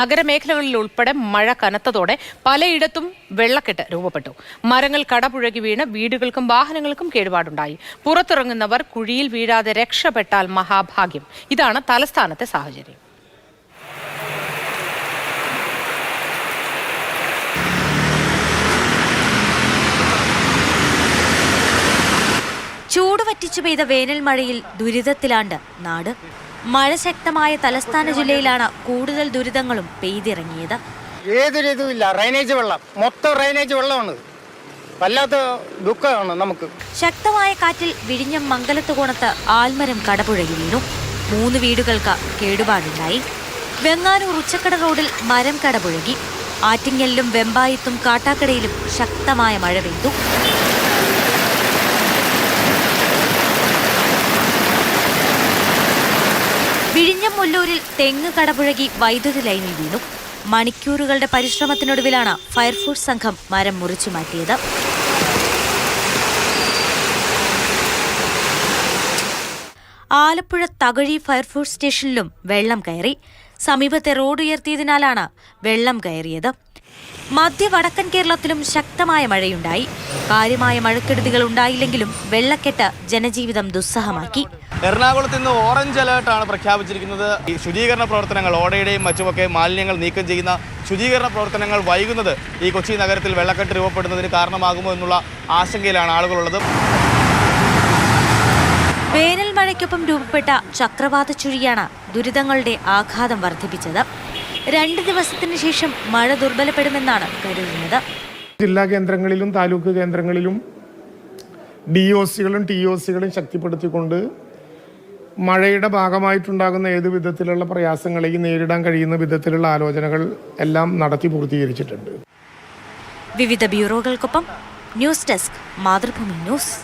നഗരമേഖലകളിൽ ഉൾപ്പെടെ മഴ കനത്തതോടെ പലയിടത്തും വെള്ളക്കെട്ട് രൂപപ്പെട്ടു. മരങ്ങൾ കടപുഴകി വീണ് വീടുകൾക്കും വാഹനങ്ങൾക്കും കേടുപാടുണ്ടായി. പുറത്തിറങ്ങുന്നവർ കുഴിയിൽ വീഴാതെ രക്ഷപ്പെട്ടാൽ മഹാഭാഗ്യം. ഇതാണ് തലസ്ഥാനത്തെ സാഹചര്യം. ചൂടുവറ്റിച്ചു പെയ്ത വേനൽ മഴയിൽ ദുരിതത്തിലാണ്ട് നാട്. മഴ ശക്തമായ തലസ്ഥാന ജില്ലയിലാണ് കൂടുതൽ ദുരിതങ്ങളും പെയ്തിറങ്ങിയത്. ഏതൊരു ഇതുമില്ല, ഡ്രെയിനേജ് വെള്ളം, മൊത്തം ഡ്രെയിനേജ് വെള്ളമാണ്. വല്ലാത്ത ദുഃഖമാണ് നമുക്ക്. ശക്തമായ കാറ്റിൽ വിഴിഞ്ഞം മംഗലത്തുകോണത്ത് ആൽമരം കടപുഴകി വീണു. 3 വീടുകൾക്ക് കേടുപാടുണ്ടായി. വെങ്ങാനൂർ ഉച്ചക്കട റോഡിൽ മരം കടപുഴകി. ആറ്റിങ്ങലിലും വെമ്പായത്തും കാട്ടാക്കടയിലും ശക്തമായ മഴ പെയ്തു. വിഴിഞ്ഞം മുല്ലൂരിൽ തെങ്ങ് കടപുഴകി വൈദ്യുതി ലൈനിൽ വീണു. മണിക്കൂറുകളുടെ പരിശ്രമത്തിനൊടുവിലാണ് ഫയർഫോഴ്സ് സംഘം മരം മുറിച്ചു മാറ്റിയത്. ആലപ്പുഴ തകഴി ഫയർഫോഴ്സ് സ്റ്റേഷനിലും വെള്ളം കയറി. സമീപത്തെ റോഡ് ഉയർത്തിയതിനാലാണ് വെള്ളം കയറിയത്. മധ്യ വടക്കൻ കേരളത്തിലും ശക്തമായ മഴയുണ്ടായി. കാര്യമായ മഴക്കെടുതികൾ ഉണ്ടായില്ലെങ്കിലും വെള്ളക്കെട്ട് ജനജീവിതം ദുസ്സഹമാക്കി. എറണാകുളത്ത് ഇന്ന് ഓറഞ്ച് അലേർട്ടാണ് പ്രഖ്യാപിച്ചിരിക്കുന്നത്. ഈ ശുചീകരണ പ്രവർത്തനങ്ങൾ, ഓടയുടെയും മറ്റുമൊക്കെ മാലിന്യങ്ങൾ നീക്കം ചെയ്യുന്ന ശുചീകരണ പ്രവർത്തനങ്ങൾ വൈകുന്നത് ഈ കൊച്ചി നഗരത്തിൽ വെള്ളക്കെട്ട് രൂപപ്പെടുന്നതിന് കാരണമാകുമോ എന്നുള്ള ആശങ്കയിലാണ് ആളുകളുള്ളത്. വേനൽ മഴയ്ക്കൊപ്പം രൂപപ്പെട്ട ചക്രവാത ചുഴിയാണ് ദുരിതങ്ങളുടെ ആഘാതം വർദ്ധിപ്പിച്ചത്. 2 ദിവസത്തിന് ശേഷം മഴ ദുർബലപ്പെടുമെന്നാണ് കരുതുന്നത്. ജില്ലാ കേന്ദ്രങ്ങളിലും താലൂക്ക് കേന്ദ്രങ്ങളിലും DOCകളും TOCകളും ശക്തിപ്പെടുത്തിക്കൊണ്ട് മഴയുടെ ഭാഗമായിട്ടുണ്ടാകുന്ന ഏത് വിധത്തിലുള്ള പ്രയാസങ്ങളെയും നേരിടാൻ കഴിയുന്ന വിധത്തിലുള്ള ആലോചനകൾ എല്ലാം നടത്തി പൂർത്തീകരിച്ചിട്ടുണ്ട്. വിവിധ ബ്യൂറോകൾക്കൊപ്പം ന്യൂസ് ഡെസ്ക്, മാതൃഭൂമി ന്യൂസ്.